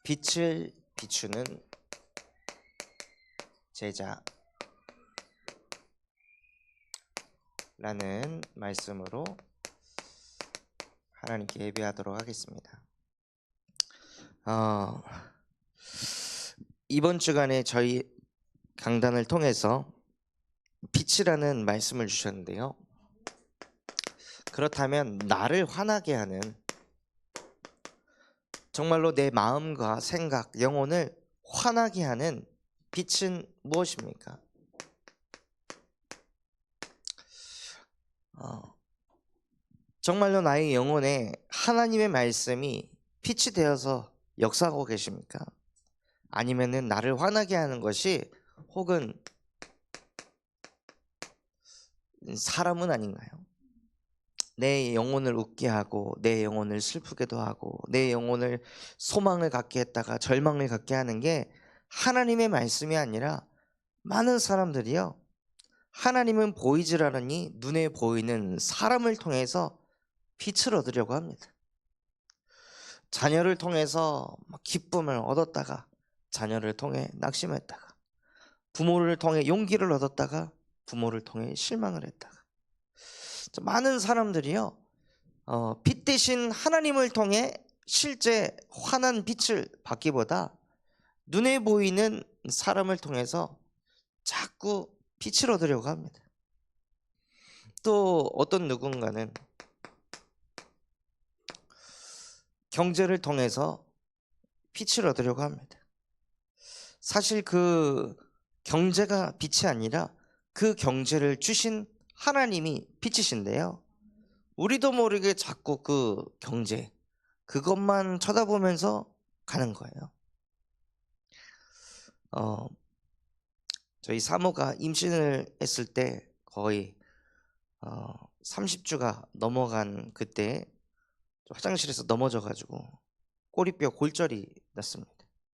빛을 비추는 제자라는 말씀으로 하나님께 예배하도록 하겠습니다. 이번 주간에 저희 강단을 통해서 빛이라는 말씀을 주셨는데요. 그렇다면 나를 화나게 하는, 정말로 내 마음과 생각, 영혼을 화나게 하는 빛은 무엇입니까? 정말로 나의 영혼에 하나님의 말씀이 빛이 되어서 역사하고 계십니까? 아니면은 나를 화나게 하는 것이 혹은 사람은 아닌가요? 내 영혼을 웃게 하고 내 영혼을 슬프게도 하고 내 영혼을 소망을 갖게 했다가 절망을 갖게 하는 게 하나님의 말씀이 아니라 많은 사람들이요, 하나님은 보이질 않으니 눈에 보이는 사람을 통해서 빛을 얻으려고 합니다. 자녀를 통해서 기쁨을 얻었다가 자녀를 통해 낙심했다가, 부모를 통해 용기를 얻었다가 부모를 통해 실망을 했다가, 많은 사람들이요, 빛 대신 하나님을 통해 실제 환한 빛을 받기보다 눈에 보이는 사람을 통해서 자꾸 빛을 얻으려고 합니다. 또 어떤 누군가는 경제를 통해서 빛을 얻으려고 합니다. 사실 그 경제가 빛이 아니라 그 경제를 주신 하나님이 빛이신데요, 우리도 모르게 자꾸 그 경제, 그것만 쳐다보면서 가는 거예요. 저희 사모가 임신을 했을 때 거의 30주가 넘어간 그때 화장실에서 넘어져가지고 꼬리뼈 골절이 났습니다.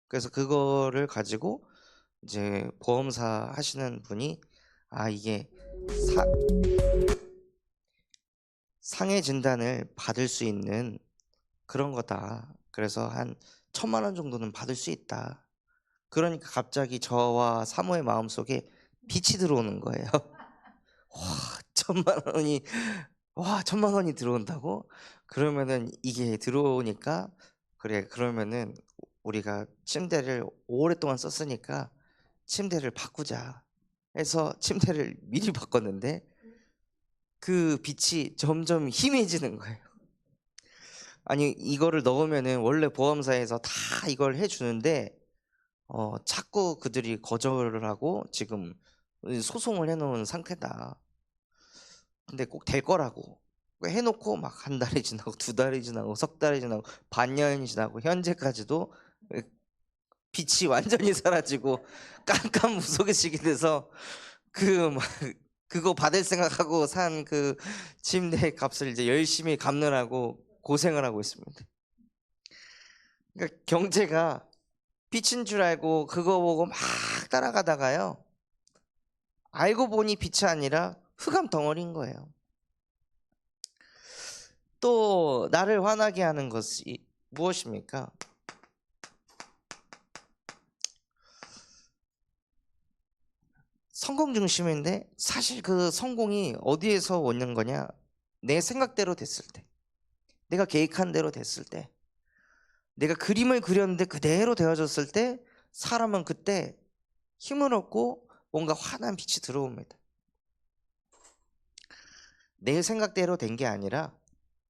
그래서 그거를 가지고 이제 보험사 하시는 분이 이게 상해 진단을 받을 수 있는 그런 거다. 그래서 한 1,000만 원 정도는 받을 수 있다. 그러니까 갑자기 저와 사모의 마음속에 빛이 들어오는 거예요. 와, 1,000만 원이 들어온다고? 그러면은 이게 들어오니까, 그래, 그러면은 우리가 침대를 오랫동안 썼으니까 침대를 바꾸자 해서 침대를 미리 바꿨는데 그 빛이 점점 희미해지는 거예요. 아니, 이거를 넣으면은 원래 보험사에서 다 이걸 해주는데 자꾸 그들이 거절을 하고 지금 소송을 해놓은 상태다. 근데 꼭 될 거라고 해놓고 막 한 달이 지나고 2달이 지나고 석 달이 지나고 반년이 지나고 현재까지도 빛이 완전히 사라지고 깜깜무속의식이 돼서 그거 받을 생각하고 산 그 침대 값을 이제 열심히 갚느라고 고생을 하고 있습니다. 그러니까 경제가 빛인 줄 알고 그거 보고 막 따라가다가요, 알고 보니 빛이 아니라 흑암 덩어리인 거예요. 또 나를 화나게 하는 것이 무엇입니까? 성공 중심인데 사실 그 성공이 어디에서 오는 거냐? 내 생각대로 됐을 때, 내가 계획한 대로 됐을 때, 내가 그림을 그렸는데 그대로 되어졌을 때 사람은 그때 힘을 얻고 뭔가 환한 빛이 들어옵니다. 내 생각대로 된 게 아니라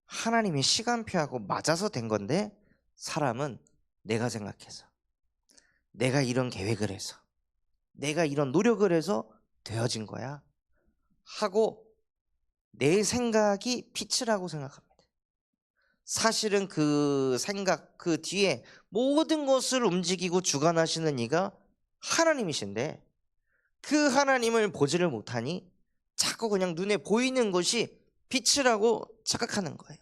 하나님의 시간표하고 맞아서 된 건데, 사람은 내가 생각해서, 내가 이런 계획을 해서, 내가 이런 노력을 해서 되어진 거야 하고 내 생각이 빛이라고 생각합니다. 사실은 그 생각 그 뒤에 모든 것을 움직이고 주관하시는 이가 하나님이신데, 그 하나님을 보지를 못하니 자꾸 그냥 눈에 보이는 것이 빛이라고 착각하는 거예요.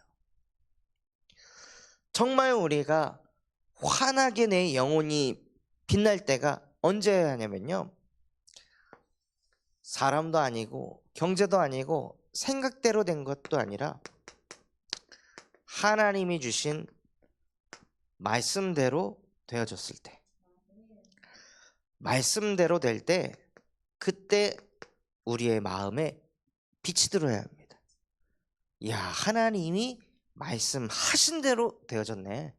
정말 우리가 환하게 내 영혼이 빛날 때가 언제여야 하냐면요, 사람도 아니고 경제도 아니고 생각대로 된 것도 아니라 하나님이 주신 말씀대로 되어졌을 때, 말씀대로 될 때, 그때 우리의 마음에 빛이 들어야 합니다. 야, 하나님이 말씀하신 대로 되어졌네.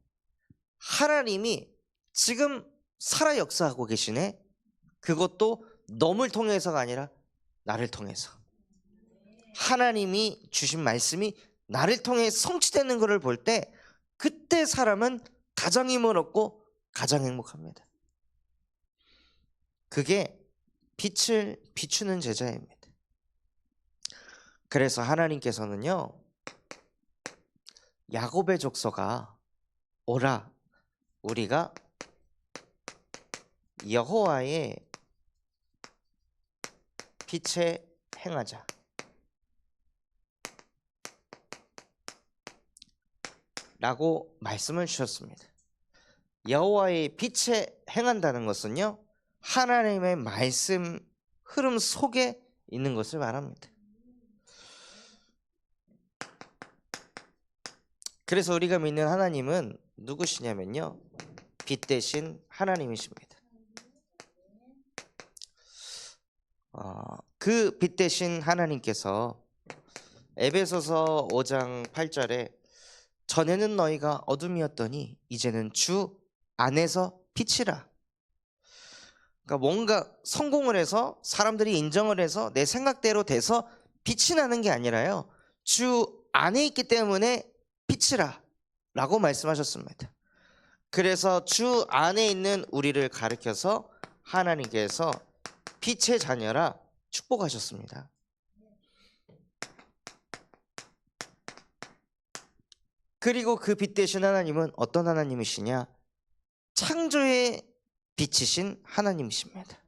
하나님이 지금 살아 역사하고 계시네. 그것도 너를 통해서가 아니라 나를 통해서. 하나님이 주신 말씀이 나를 통해 성취되는 것을 볼 때, 그때 사람은 가장 힘을 얻고 가장 행복합니다. 그게 빛을 비추는 제자입니다. 그래서 하나님께서는요, 야곱의 족속아 오라, 우리가 여호와의 빛에 행하자 라고 말씀을 주셨습니다. 여호와의 빛에 행한다는 것은요, 하나님의 말씀 흐름 속에 있는 것을 말합니다. 그래서 우리가 믿는 하나님은 누구시냐면요, 빛 대신 하나님이십니다. 그 빛 대신 하나님께서 에베소서 5장 8절에 전에는 너희가 어둠이었더니 이제는 주 안에서 빛이라. 그러니까 뭔가 성공을 해서 사람들이 인정을 해서 내 생각대로 돼서 빛이 나는 게 아니라요, 주 안에 있기 때문에 빛이라 라고 말씀하셨습니다. 그래서 주 안에 있는 우리를 가리켜서 하나님께서 빛의 자녀라 축복하셨습니다. 그리고 그 빛 대신 하나님은 어떤 하나님이시냐? 창조의 빛이신 하나님이십니다.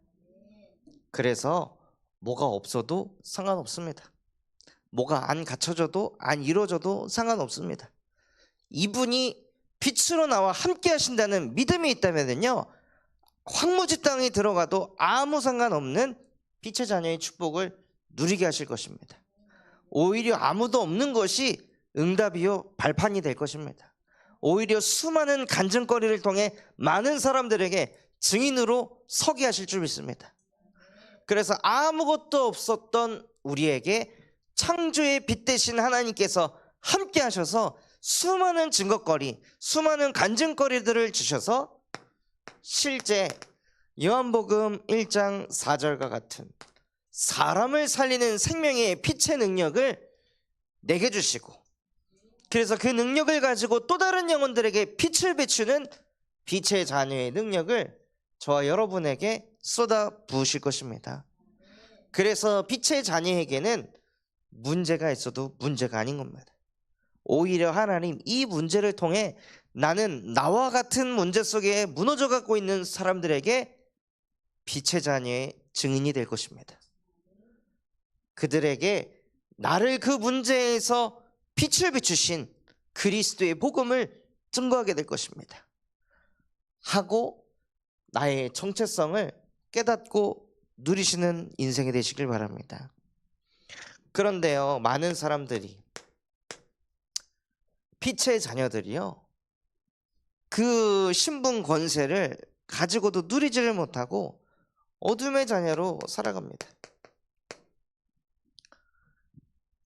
그래서 뭐가 없어도 상관없습니다. 뭐가 안 갖춰져도 안 이루어져도 상관없습니다. 이분이 빛으로 나와 함께 하신다는 믿음이 있다면요, 황무지 땅에 들어가도 아무 상관없는 빛의 자녀의 축복을 누리게 하실 것입니다. 오히려 아무도 없는 것이 응답이요 발판이 될 것입니다. 오히려 수많은 간증거리를 통해 많은 사람들에게 증인으로 서게 하실 줄 믿습니다. 그래서 아무것도 없었던 우리에게 창조의 빛 대신 하나님께서 함께 하셔서 수많은 증거거리, 수많은 간증거리들을 주셔서 실제 요한복음 1장 4절과 같은 사람을 살리는 생명의 빛의 능력을 내게 주시고, 그래서 그 능력을 가지고 또 다른 영혼들에게 빛을 비추는 빛의 자녀의 능력을 저와 여러분에게 쏟아 부으실 것입니다. 그래서 빛의 자녀에게는 문제가 있어도 문제가 아닌 겁니다. 오히려 하나님 이 문제를 통해 나는 나와 같은 문제 속에 무너져 갖고 있는 사람들에게 빛의 자녀의 증인이 될 것입니다. 그들에게 나를 그 문제에서 빛을 비추신 그리스도의 복음을 증거하게 될 것입니다. 하고 나의 정체성을 깨닫고 누리시는 인생이 되시길 바랍니다. 그런데요, 많은 사람들이, 빛의 자녀들이요, 그 신분 권세를 가지고도 누리지를 못하고 어둠의 자녀로 살아갑니다.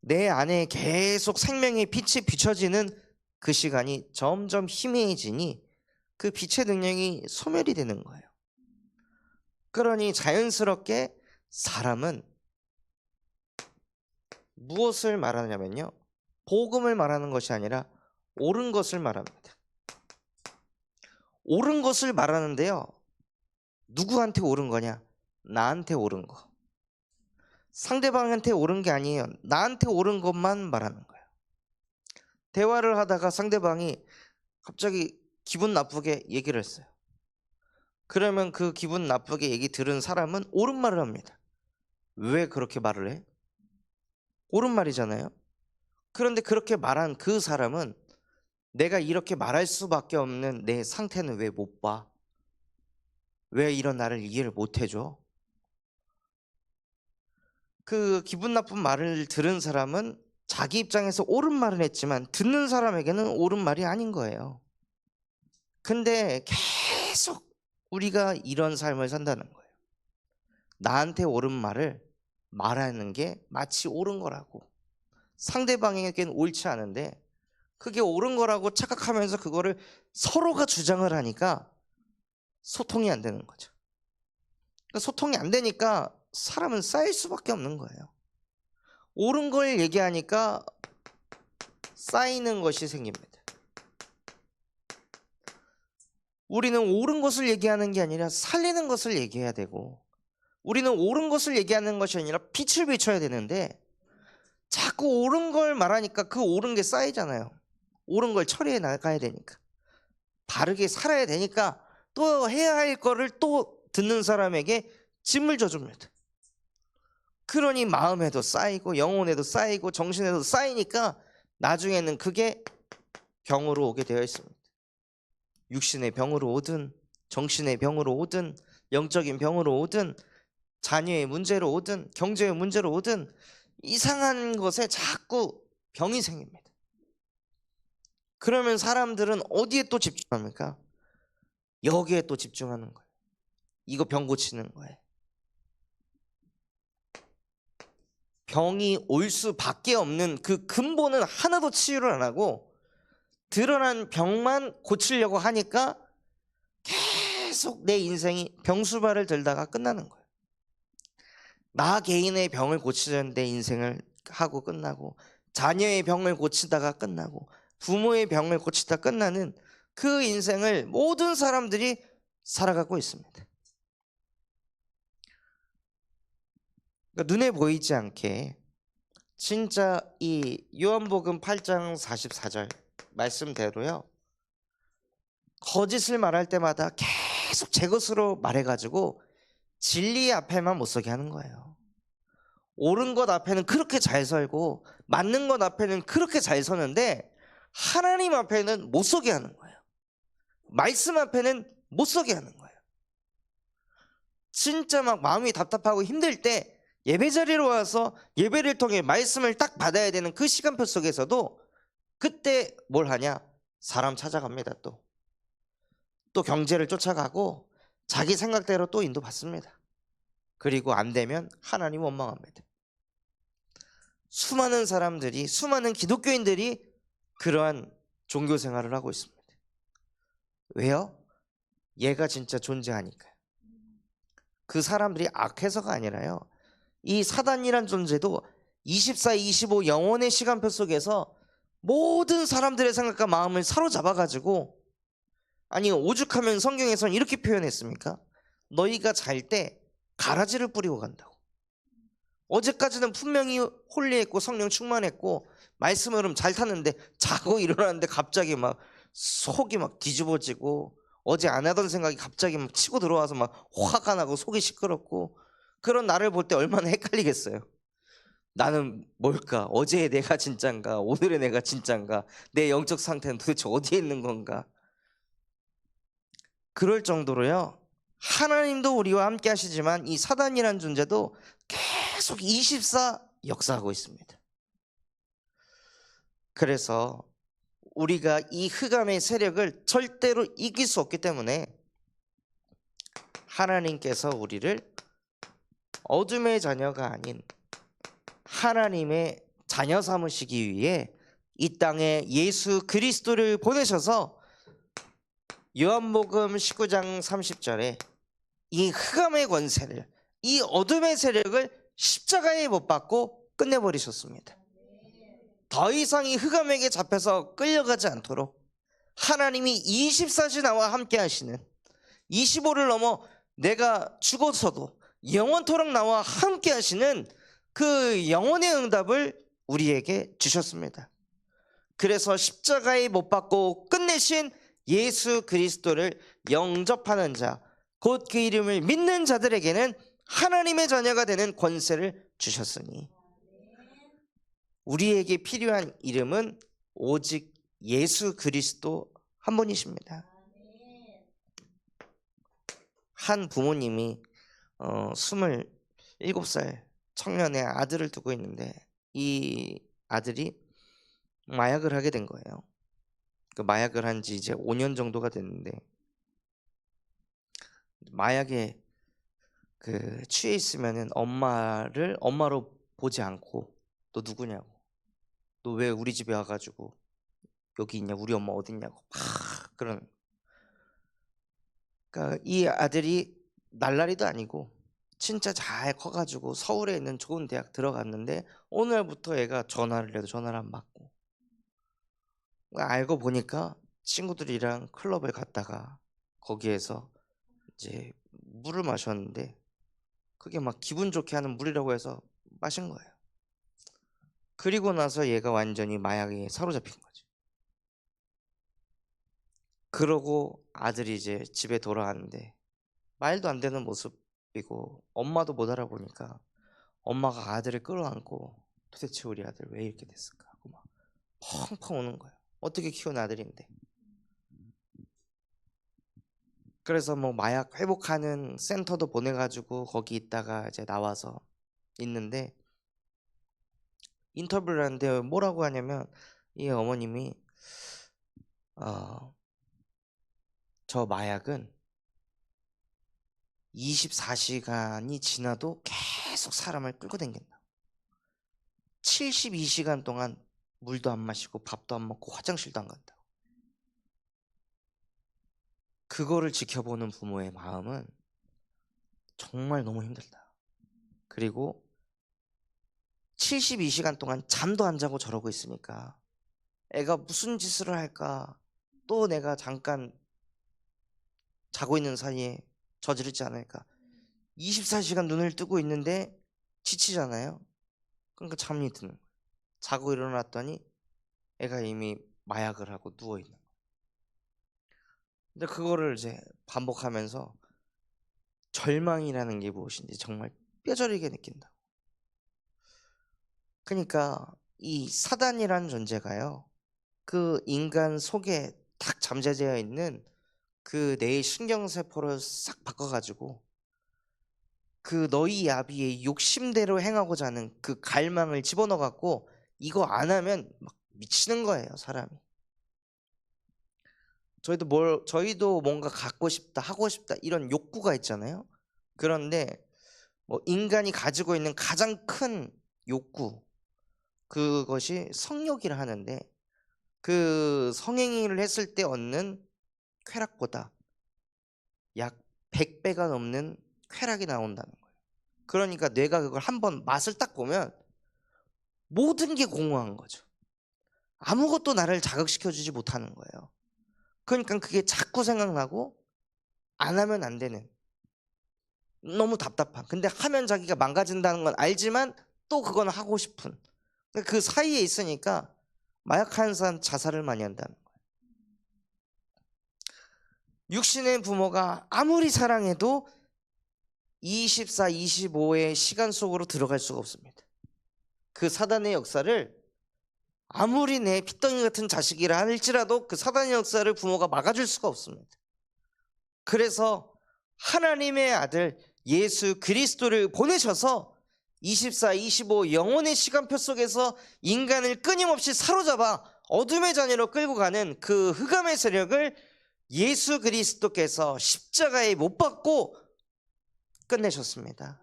내 안에 계속 생명의 빛이 비춰지는 그 시간이 점점 희미해지니 그 빛의 능력이 소멸이 되는 거예요. 그러니 자연스럽게 사람은 무엇을 말하냐면요, 복음을 말하는 것이 아니라 옳은 것을 말합니다. 옳은 것을 말하는데요, 누구한테 옳은 거냐? 나한테 옳은 거. 상대방한테 옳은 게 아니에요. 나한테 옳은 것만 말하는 거예요. 대화를 하다가 상대방이 갑자기 기분 나쁘게 얘기를 했어요. 그러면 그 기분 나쁘게 얘기 들은 사람은 옳은 말을 합니다. 왜 그렇게 말을 해? 옳은 말이잖아요. 그런데 그렇게 말한 그 사람은 내가 이렇게 말할 수밖에 없는 내 상태는 왜 못 봐? 왜 이런 나를 이해를 못 해줘? 그 기분 나쁜 말을 들은 사람은 자기 입장에서 옳은 말을 했지만 듣는 사람에게는 옳은 말이 아닌 거예요. 근데 계속 우리가 이런 삶을 산다는 거예요. 나한테 옳은 말을 말하는 게 마치 옳은 거라고, 상대방에겐 옳지 않은데 그게 옳은 거라고 착각하면서 그거를 서로가 주장을 하니까 소통이 안 되는 거죠. 소통이 안 되니까 사람은 쌓일 수밖에 없는 거예요. 옳은 걸 얘기하니까 쌓이는 것이 생깁니다. 우리는 옳은 것을 얘기하는 게 아니라 살리는 것을 얘기해야 되고, 우리는 옳은 것을 얘기하는 것이 아니라 빛을 비춰야 되는데 자꾸 옳은 걸 말하니까 그 옳은 게 쌓이잖아요. 옳은 걸 처리해 나가야 되니까, 바르게 살아야 되니까 또 해야 할 거를 또 듣는 사람에게 짐을 져줍니다. 그러니 마음에도 쌓이고 영혼에도 쌓이고 정신에도 쌓이니까 나중에는 그게 병으로 오게 되어 있습니다. 육신의 병으로 오든 정신의 병으로 오든 영적인 병으로 오든 자녀의 문제로 오든 경제의 문제로 오든 이상한 것에 자꾸 병이 생깁니다. 그러면 사람들은 어디에 또 집중합니까? 여기에 또 집중하는 거예요. 이거 병 고치는 거예요. 병이 올 수밖에 없는 그 근본은 하나도 치유를 안 하고 드러난 병만 고치려고 하니까 계속 내 인생이 병수발을 들다가 끝나는 거예요. 나 개인의 병을 고치려는 내 인생을 하고 끝나고, 자녀의 병을 고치다가 끝나고, 부모의 병을 고치다 끝나는 그 인생을 모든 사람들이 살아가고 있습니다. 그러니까 눈에 보이지 않게 진짜 이 요한복음 8장 44절 말씀대로요, 거짓을 말할 때마다 계속 제 것으로 말해가지고 진리 앞에만 못 서게 하는 거예요. 옳은 것 앞에는 그렇게 잘 살고 맞는 것 앞에는 그렇게 잘 서는데 하나님 앞에는 못 서게 하는 거예요. 말씀 앞에는 못 서게 하는 거예요. 진짜 막 마음이 답답하고 힘들 때 예배 자리로 와서 예배를 통해 말씀을 딱 받아야 되는 그 시간표 속에서도 그때 뭘 하냐? 사람 찾아갑니다. 또 경제를 쫓아가고 자기 생각대로 또 인도받습니다. 그리고 안 되면 하나님 원망합니다. 수많은 사람들이, 수많은 기독교인들이 그러한 종교 생활을 하고 있습니다. 왜요? 얘가 진짜 존재하니까요. 그 사람들이 악해서가 아니라요, 이 사단이란 존재도 24, 25 영원의 시간표 속에서 모든 사람들의 생각과 마음을 사로잡아가지고, 아니 오죽하면 성경에서는 이렇게 표현했습니까? 너희가 잘 때 가라지를 뿌리고 간다고. 어제까지는 분명히 홀리했고 성령 충만했고 말씀으로 잘 탔는데 자고 일어났는데 갑자기 막 속이 막 뒤집어지고 어제 안 하던 생각이 갑자기 막 치고 들어와서 막 화가 나고 속이 시끄럽고, 그런 나를 볼 때 얼마나 헷갈리겠어요. 나는 뭘까? 어제의 내가 진짠가? 오늘의 내가 진짠가? 내 영적 상태는 도대체 어디에 있는 건가? 그럴 정도로요, 하나님도 우리와 함께 하시지만 이 사단이란 존재도 계속 24 역사하고 있습니다. 그래서 우리가 이 흑암의 세력을 절대로 이길 수 없기 때문에 하나님께서 우리를 어둠의 자녀가 아닌 하나님의 자녀 삼으시기 위해 이 땅에 예수 그리스도를 보내셔서 요한복음 19장 30절에 이 흑암의 권세를, 이 어둠의 세력을 십자가에 못 박고 끝내버리셨습니다. 더 이상 이 흑암에게 잡혀서 끌려가지 않도록 하나님이 24시 나와 함께 하시는, 25를 넘어 내가 죽어서도 영원토록 나와 함께 하시는 그 영원의 응답을 우리에게 주셨습니다. 그래서 십자가에 못 박고 끝내신 예수 그리스도를 영접하는 자, 곧 그 이름을 믿는 자들에게는 하나님의 자녀가 되는 권세를 주셨으니, 우리에게 필요한 이름은 오직 예수 그리스도 한 분이십니다. 한 부모님이 27살 청년의 아들을 두고 있는데 이 아들이 마약을 하게 된 거예요. 그 마약을 한 지 이제 5년 정도가 됐는데 마약에 취해 있으면은 엄마를 엄마로 보지 않고 너 누구냐고, 너 왜 우리 집에 와가지고 여기 있냐, 우리 엄마 어디 있냐고 막 그런. 그러니까 이 아들이 날라리도 아니고 진짜 잘 커가지고 서울에 있는 좋은 대학 들어갔는데 어느 날부터 애가 전화를 해도 전화를 안 받고, 알고 보니까 친구들이랑 클럽을 갔다가 거기에서 이제 물을 마셨는데 그게 막 기분 좋게 하는 물이라고 해서 마신 거예요. 그리고 나서 얘가 완전히 마약에 사로잡힌 거지. 그러고 아들이 이제 집에 돌아왔는데 말도 안 되는 모습이고 엄마도 못 알아보니까 엄마가 아들을 끌어안고 도대체 우리 아들 왜 이렇게 됐을까 하고 막 펑펑 우는 거예요. 어떻게 키운 아들인데. 그래서 뭐 마약 회복하는 센터도 보내가지고 거기 있다가 이제 나와서 있는데, 인터뷰를 하는데 뭐라고 하냐면 이 어머님이 저 마약은 24시간이 지나도 계속 사람을 끌고 다닌다. 72시간 동안 물도 안 마시고 밥도 안 먹고 화장실도 안 간다. 그거를 지켜보는 부모의 마음은 정말 너무 힘들다. 그리고 72시간 동안 잠도 안 자고 저러고 있으니까 애가 무슨 짓을 할까, 또 내가 잠깐 자고 있는 사이에 저지르지 않을까. 24시간 눈을 뜨고 있는데 지치잖아요. 그러니까 잠이 드는 거예요. 자고 일어났더니 애가 이미 마약을 하고 누워있는 거예요. 근데 그거를 이제 반복하면서 절망이라는 게 무엇인지 정말 뼈저리게 느낀다. 그러니까 이 사단이라는 존재가요, 그 인간 속에 딱 잠재되어 있는 그 뇌의 신경세포를 싹 바꿔가지고 그 너희 야비의 욕심대로 행하고자 하는 그 갈망을 집어넣어갖고 이거 안 하면 막 미치는 거예요, 사람이. 저희도 뭔가 갖고 싶다, 하고 싶다 이런 욕구가 있잖아요. 그런데 뭐 인간이 가지고 있는 가장 큰 욕구, 그것이 성욕이라 하는데 그 성행위를 했을 때 얻는 쾌락보다 약 100배가 넘는 쾌락이 나온다는 거예요. 그러니까 뇌가 그걸 한번 맛을 딱 보면 모든 게 공허한 거죠. 아무것도 나를 자극시켜주지 못하는 거예요. 그러니까 그게 자꾸 생각나고 안 하면 안 되는, 너무 답답한, 근데 하면 자기가 망가진다는 건 알지만 또 그건 하고 싶은, 그 사이에 있으니까 마약하는 사람 자살을 많이 한다는 거예요. 육신의 부모가 아무리 사랑해도 24, 25의 시간 속으로 들어갈 수가 없습니다. 그 사단의 역사를 아무리 내 핏덩이 같은 자식이라 할지라도 그 사단의 역사를 부모가 막아줄 수가 없습니다. 그래서 하나님의 아들 예수 그리스도를 보내셔서 24, 25 영혼의 시간표 속에서 인간을 끊임없이 사로잡아 어둠의 자녀로 끌고 가는 그 흑암의 세력을 예수 그리스도께서 십자가에 못 박고 끝내셨습니다.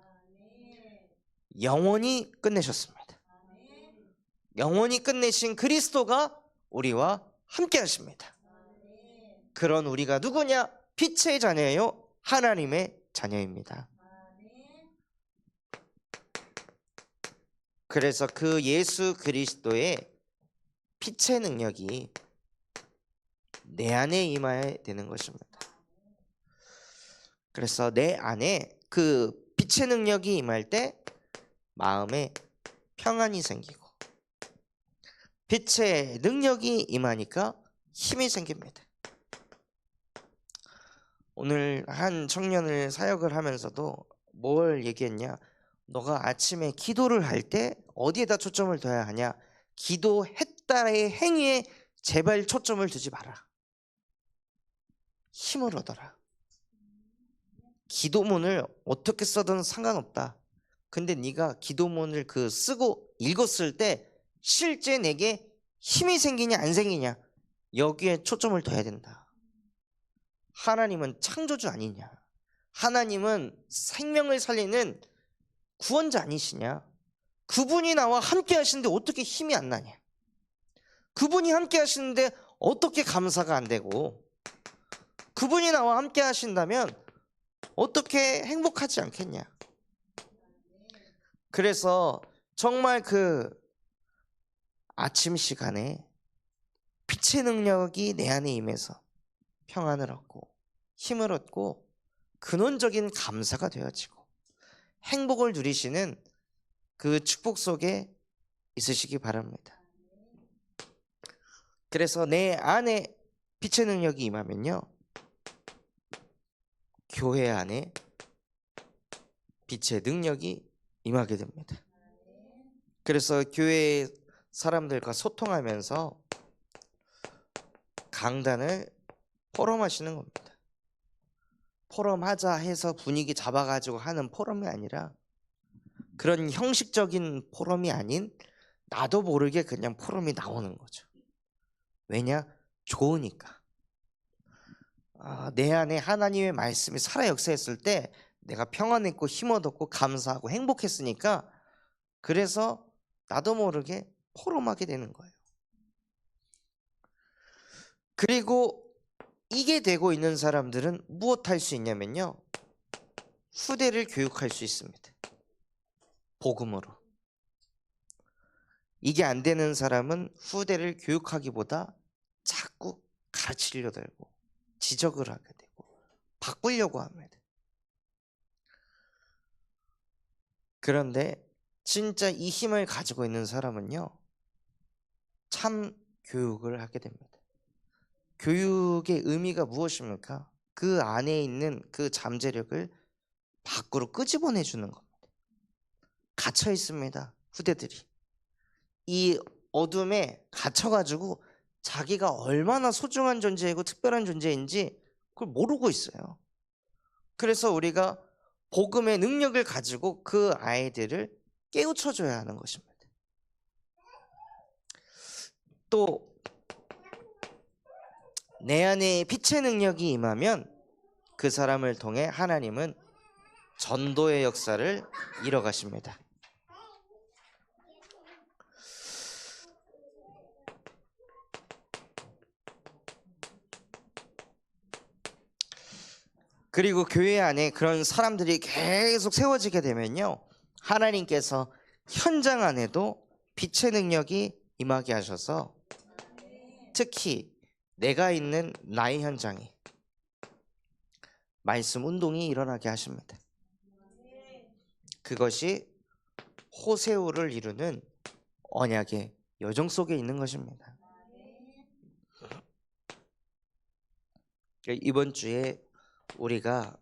영원히 끝내셨습니다. 영원히 끝내신 그리스도가 우리와 함께 하십니다. 그런 우리가 누구냐? 빛의 자녀요, 하나님의 자녀입니다. 그래서 그 예수 그리스도의 빛의 능력이 내 안에 임해야 되는 것입니다. 그래서 내 안에 그 빛의 능력이 임할 때 마음에 평안이 생기고, 빛의 능력이 임하니까 힘이 생깁니다. 오늘 한 청년을 사역을 하면서도 뭘 얘기했냐? 너가 아침에 기도를 할 때 어디에다 초점을 둬야 하냐? 기도했다의 행위에 제발 초점을 두지 마라. 힘을 얻어라. 기도문을 어떻게 써든 상관없다. 근데 네가 기도문을 쓰고 읽었을 때 실제 내게 힘이 생기냐 안 생기냐, 여기에 초점을 둬야 된다. 하나님은 창조주 아니냐? 하나님은 생명을 살리는 구원자 아니시냐? 그분이 나와 함께 하시는데 어떻게 힘이 안 나냐? 그분이 함께 하시는데 어떻게 감사가 안 되고, 그분이 나와 함께 하신다면 어떻게 행복하지 않겠냐? 그래서 정말 그 아침 시간에 빛의 능력이 내 안에 임해서 평안을 얻고 힘을 얻고 근원적인 감사가 되어지고 행복을 누리시는 그 축복 속에 있으시기 바랍니다. 그래서 내 안에 빛의 능력이 임하면요, 교회 안에 빛의 능력이 임하게 됩니다. 그래서 교회 사람들과 소통하면서 강단을 포럼하시는 겁니다. 포럼하자 해서 분위기 잡아가지고 하는 포럼이 아니라, 그런 형식적인 포럼이 아닌 나도 모르게 그냥 포럼이 나오는 거죠. 왜냐? 좋으니까. 내 안에 하나님의 말씀이 살아 역사했을 때 내가 평안했고 힘 얻었고 감사하고 행복했으니까, 그래서 나도 모르게 포럼하게 되는 거예요. 그리고 이게 되고 있는 사람들은 무엇 할 수 있냐면요, 후대를 교육할 수 있습니다. 복음으로. 이게 안 되는 사람은 후대를 교육하기보다 자꾸 가르치려 들고 지적을 하게 되고 바꾸려고 합니다. 그런데 진짜 이 힘을 가지고 있는 사람은요, 참 교육을 하게 됩니다. 교육의 의미가 무엇입니까? 그 안에 있는 그 잠재력을 밖으로 끄집어내 주는 겁니다. 갇혀 있습니다, 후대들이. 이 어둠에 갇혀가지고 자기가 얼마나 소중한 존재이고 특별한 존재인지 그걸 모르고 있어요. 그래서 우리가 복음의 능력을 가지고 그 아이들을 깨우쳐줘야 하는 것입니다. 또 내 안에 빛의 능력이 임하면 그 사람을 통해 하나님은 전도의 역사를 이뤄가십니다. 그리고 교회 안에 그런 사람들이 계속 세워지게 되면요, 하나님께서 현장 안에도 빛의 능력이 임하게 하셔서 특히 내가 있는 나의 현장에 말씀 운동이 일어나게 하십니다. 그것이 호세오를 이루는 언약의 여정 속에 있는 것입니다. 이번 주에 우리가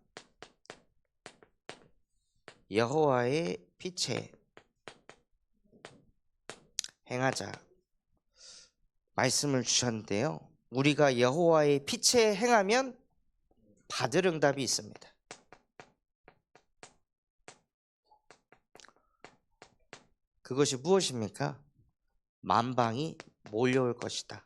여호와의 빛에 행하자 말씀을 주셨는데요, 우리가 여호와의 빛에 행하면 받을 응답이 있습니다. 그것이 무엇입니까? 만방이 몰려올 것이다.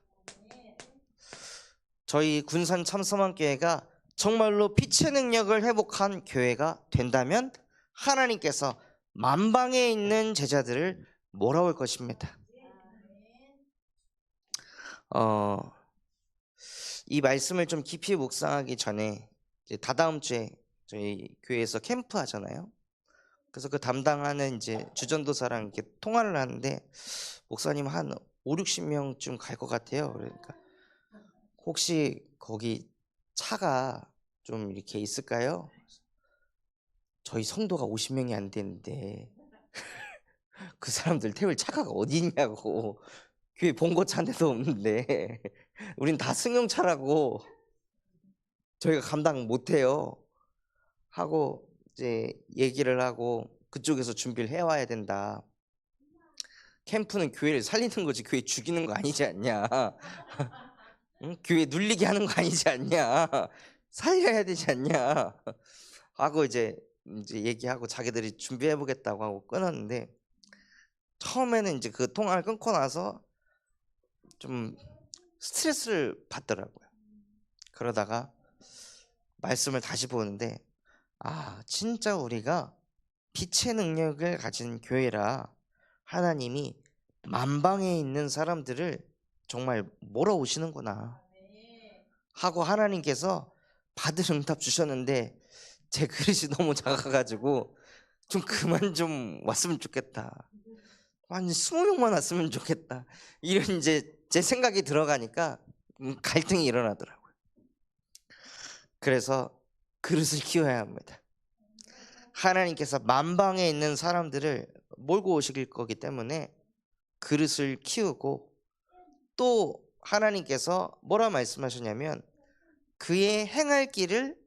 저희 군산 참서만교회가 정말로 빛의 능력을 회복한 교회가 된다면 하나님께서 만방에 있는 제자들을 몰아올 것입니다. 이 말씀을 좀 깊이 묵상하기 전에 이제 다다음 주에 저희 교회에서 캠프 하잖아요. 그래서 그 담당하는 이제 주전도사랑 이렇게 통화를 하는데, 목사님 한 5, 60명쯤 갈 것 같아요. 그러니까 혹시 거기 차가 좀 이렇게 있을까요? 저희 성도가 50명이 안 되는데 그 사람들 태울 차가 어디 있냐고. 교회 봉고차 한 대도 없는데 우린 다 승용차라고, 저희가 감당 못해요 하고 이제 얘기를 하고, 그쪽에서 준비를 해와야 된다. 캠프는 교회를 살리는 거지 교회 죽이는 거 아니지 않냐. 응? 교회 눌리게 하는 거 아니지 않냐. 살려야 되지 않냐 하고 이제 얘기하고 자기들이 준비해 보겠다고 하고 끊었는데, 처음에는 이제 그 통화를 끊고 나서 좀 스트레스를 받더라고요. 그러다가 말씀을 다시 보는데 진짜 우리가 빛의 능력을 가진 교회라 하나님이 만방에 있는 사람들을 정말 몰아오시는구나 하고 하나님께서 받을 응답 주셨는데 제 그릇이 너무 작아가지고 좀 그만 좀 왔으면 좋겠다. 한 20명만 왔으면 좋겠다. 이런 이제 제 생각이 들어가니까 갈등이 일어나더라고요. 그래서 그릇을 키워야 합니다. 하나님께서 만방에 있는 사람들을 몰고 오실 거기 때문에 그릇을 키우고, 또 하나님께서 뭐라 말씀하셨냐면 그의 행할 길을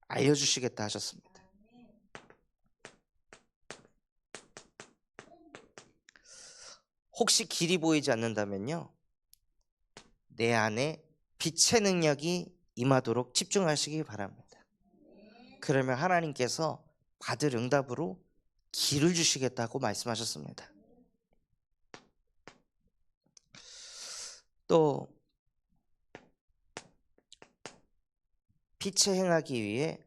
알려주시겠다 하셨습니다. 혹시 길이 보이지 않는다면요, 내 안에 빛의 능력이 임하도록 집중하시기 바랍니다. 그러면 하나님께서 받을 응답으로 길을 주시겠다고 말씀하셨습니다. 또 빛에 행하기 위해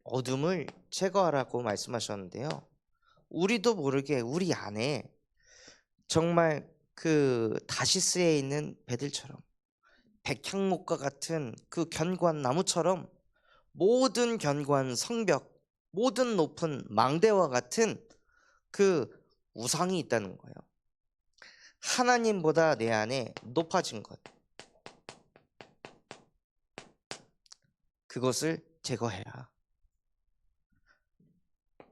어둠을 제거하라고 말씀하셨는데요, 우리도 모르게 우리 안에 정말 그 다시스에 있는 배들처럼 백향목과 같은 그 견고한 나무처럼 모든 견고한 성벽, 모든 높은 망대와 같은 그 우상이 있다는 거예요. 하나님보다 내 안에 높아진 것, 그것을 제거해라.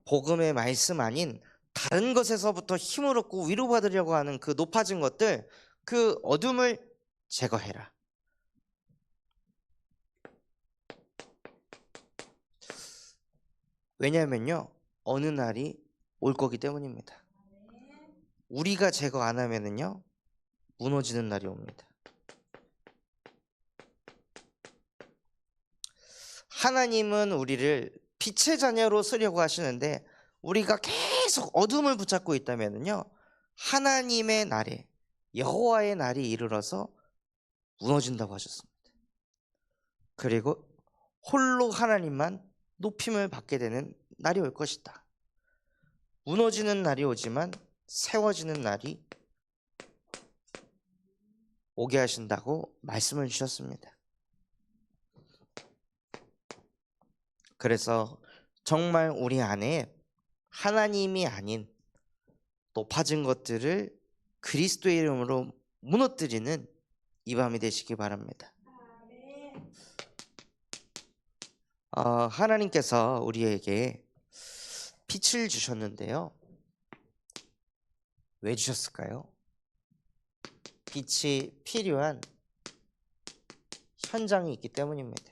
복음의 말씀 아닌 다른 것에서부터 힘을 얻고 위로받으려고 하는 그 높아진 것들, 그 어둠을 제거해라. 왜냐하면요, 어느 날이 올 거기 때문입니다. 우리가 제거 안 하면은요, 무너지는 날이 옵니다. 하나님은 우리를 빛의 자녀로 쓰려고 하시는데 우리가 계속 어둠을 붙잡고 있다면은요, 하나님의 날에, 여호와의 날이 이르러서 무너진다고 하셨습니다. 그리고 홀로 하나님만 높임을 받게 되는 날이 올 것이다. 무너지는 날이 오지만 세워지는 날이 오게 하신다고 말씀을 주셨습니다. 그래서 정말 우리 안에 하나님이 아닌 높아진 것들을 그리스도의 이름으로 무너뜨리는 이 밤이 되시기 바랍니다. 하나님께서 우리에게 빛을 주셨는데요, 왜 주셨을까요? 빛이 필요한 현장이 있기 때문입니다.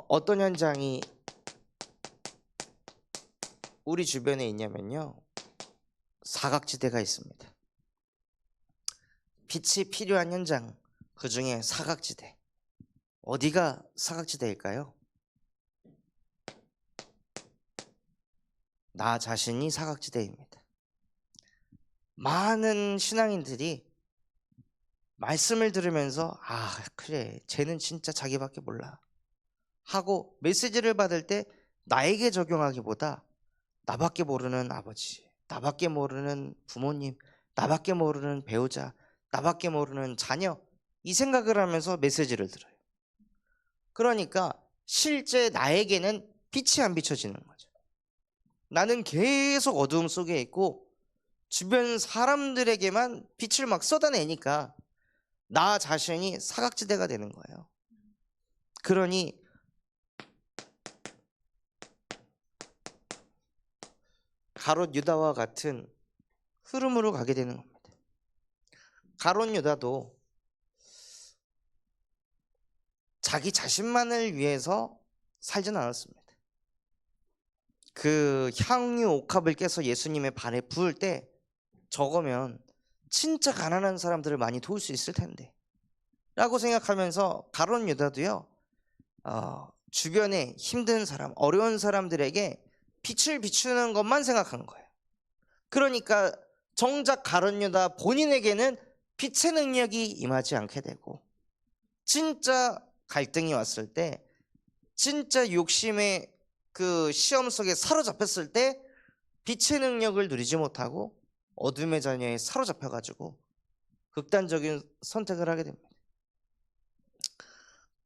어떤 현장이 우리 주변에 있냐면요, 사각지대가 있습니다. 빛이 필요한 현장, 그 중에 사각지대. 어디가 사각지대일까요? 나 자신이 사각지대입니다. 많은 신앙인들이 말씀을 들으면서 그래, 쟤는 진짜 자기밖에 몰라 하고 메시지를 받을 때 나에게 적용하기보다 나밖에 모르는 아버지, 나밖에 모르는 부모님, 나밖에 모르는 배우자, 나밖에 모르는 자녀, 이 생각을 하면서 메시지를 들어요. 그러니까 실제 나에게는 빛이 안 비춰지는 거죠. 나는 계속 어두움 속에 있고 주변 사람들에게만 빛을 막 쏟아내니까 나 자신이 사각지대가 되는 거예요. 그러니 가롯 유다와 같은 흐름으로 가게 되는 겁니다. 가롯 유다도 자기 자신만을 위해서 살진 않았습니다. 그 향유 옥합을 깨서 예수님의 발에 부을 때 저거면 진짜 가난한 사람들을 많이 도울 수 있을 텐데 라고 생각하면서 가롯 유다도요, 주변에 힘든 사람, 어려운 사람들에게 빛을 비추는 것만 생각한 거예요. 그러니까 정작 가롯 유다 본인에게는 빛의 능력이 임하지 않게 되고 진짜 갈등이 왔을 때, 진짜 욕심의 그 시험 속에 사로잡혔을 때 빛의 능력을 누리지 못하고 어둠의 자녀에 사로잡혀 가지고 극단적인 선택을 하게 됩니다.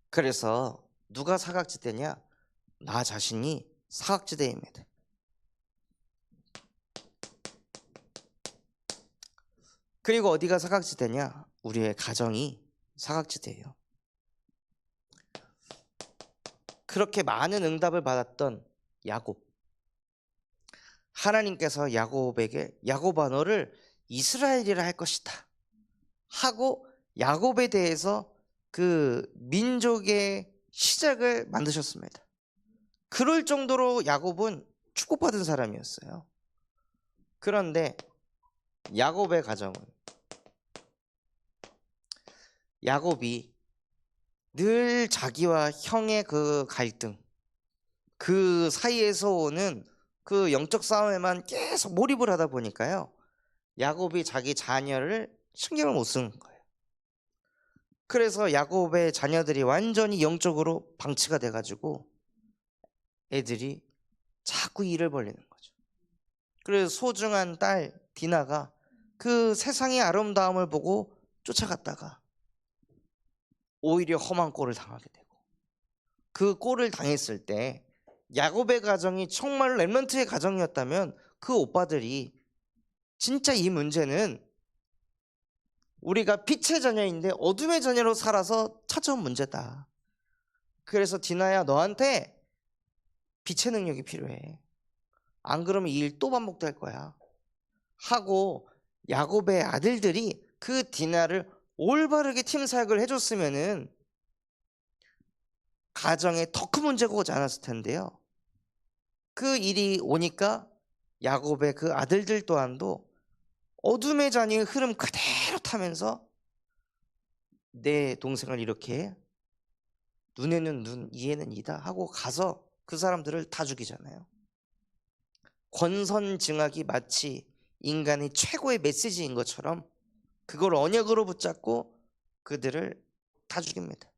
그래서 누가 사각지대냐? 나 자신이 사각지대입니다. 그리고 어디가 사각지대냐? 우리의 가정이 사각지대예요. 그렇게 많은 응답을 받았던 야곱, 하나님께서 야곱에게 야곱아 너를 이스라엘이라 할 것이다 하고 야곱에 대해서 그 민족의 시작을 만드셨습니다. 그럴 정도로 야곱은 축복받은 사람이었어요. 그런데 야곱의 가정은, 야곱이 늘 자기와 형의 그 갈등, 그 사이에서 오는 그 영적 싸움에만 계속 몰입을 하다 보니까요, 야곱이 자기 자녀를 신경을 못 쓰는 거예요. 그래서 야곱의 자녀들이 완전히 영적으로 방치가 돼가지고 애들이 자꾸 일을 벌리는 거죠. 그래서 소중한 딸 디나가 그 세상의 아름다움을 보고 쫓아갔다가 오히려 험한 꼴을 당하게 되고, 그 꼴을 당했을 때 야곱의 가정이 정말 렘넌트의 가정이었다면 그 오빠들이 진짜 이 문제는 우리가 빛의 자녀인데 어둠의 자녀로 살아서 찾아온 문제다. 그래서 디나야 너한테 빛의 능력이 필요해. 안 그러면 이 일 또 반복될 거야 하고 야곱의 아들들이 그 디나를 올바르게 팀 사역을 해줬으면은 가정에 더 큰 문제가 오지 않았을 텐데요. 그 일이 오니까 야곱의 그 아들들 또한도 어둠의 자녀의 흐름 그대로 타면서 내 동생을 이렇게 눈에는 눈, 이에는 이다 하고 가서 그 사람들을 다 죽이잖아요. 권선징악이 마치 인간의 최고의 메시지인 것처럼 그걸 언약으로 붙잡고 그들을 다 죽입니다.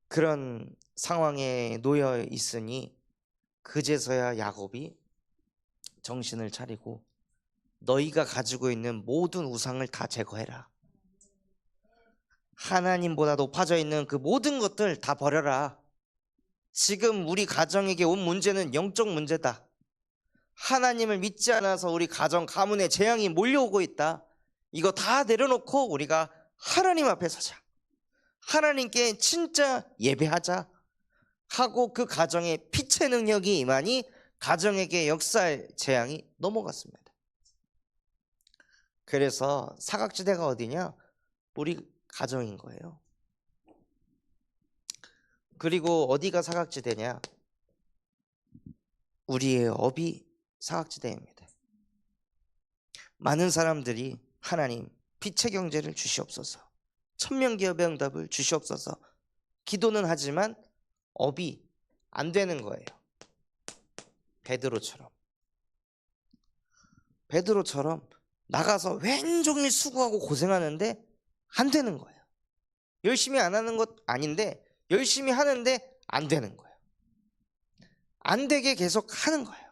그런 상황에 놓여 있으니 그제서야 야곱이 정신을 차리고 너희가 가지고 있는 모든 우상을 다 제거해라. 하나님보다 높아져 있는 그 모든 것들 다 버려라. 지금 우리 가정에게 온 문제는 영적 문제다. 하나님을 믿지 않아서 우리 가정 가문에 재앙이 몰려오고 있다. 이거 다 내려놓고 우리가 하나님 앞에 서자. 하나님께 진짜 예배하자 하고 그 가정에 빛의 능력이 임하니 가정에게 역사의 재앙이 넘어갔습니다. 그래서 사각지대가 어디냐? 우리 가정인 거예요. 그리고 어디가 사각지대냐? 우리의 업이 사각지대입니다. 많은 사람들이 하나님 빛의 경제를 주시옵소서, 천명기업의 응답을 주시옵소서 기도는 하지만 업이 안 되는 거예요. 베드로처럼 나가서 왼종일 수고하고 고생하는데 안 되는 거예요. 열심히 안 하는 것 아닌데 열심히 하는데 안 되는 거예요. 안 되게 계속 하는 거예요.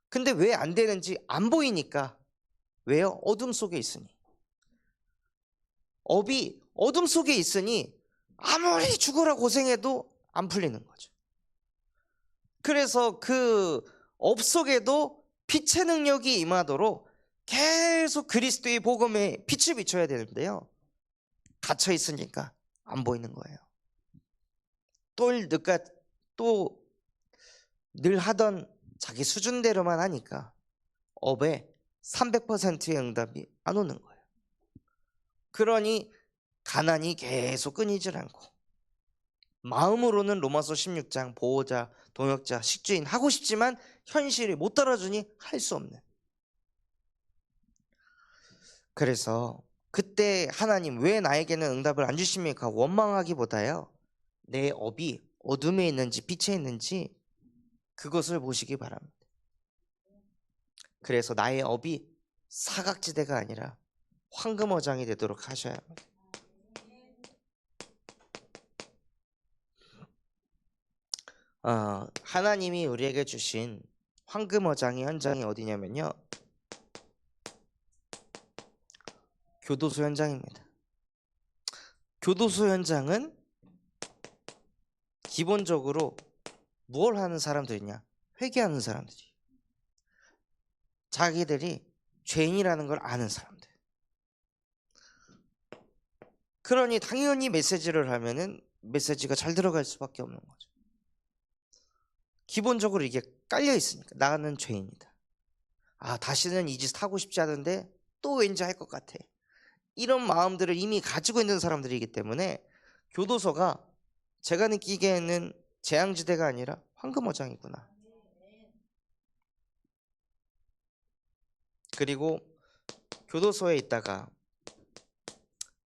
근데 왜 안 되는지 안 보이니까. 왜요? 어둠 속에 있으니. 업이 어둠 속에 있으니 아무리 죽어라 고생해도 안 풀리는 거죠. 그래서 그 업 속에도 빛의 능력이 임하도록 계속 그리스도의 복음에 빛을 비춰야 되는데요, 갇혀 있으니까 안 보이는 거예요. 또 늘 하던 자기 수준대로만 하니까 업에 300%의 응답이 안 오는 거예요. 그러니 가난이 계속 끊이질 않고 마음으로는 로마서 16장 보호자, 동역자, 식주인 하고 싶지만 현실이 못 따라주니 할 수 없는. 그래서 그때 하나님 왜 나에게는 응답을 안 주십니까? 원망하기보다요, 내 업이 어둠에 있는지 빛에 있는지 그것을 보시기 바랍니다. 그래서 나의 업이 사각지대가 아니라 황금어장이 되도록 하셔야 합니다. 하나님이 우리에게 주신 황금어장의 현장이 어디냐면요, 교도소 현장입니다. 교도소 현장은 기본적으로 뭘 하는 사람들이냐? 회개하는 사람들이, 자기들이 죄인이라는 걸 아는 사람들. 그러니 당연히 메시지를 하면은 메시지가 잘 들어갈 수밖에 없는 거죠. 기본적으로 이게 깔려 있으니까, 나는 죄인이다, 다시는 이 짓 하고 싶지 않은데 또 왠지 할 것 같아, 이런 마음들을 이미 가지고 있는 사람들이기 때문에 교도소가 제가 느끼기에는 재앙지대가 아니라 황금어장이구나. 그리고 교도소에 있다가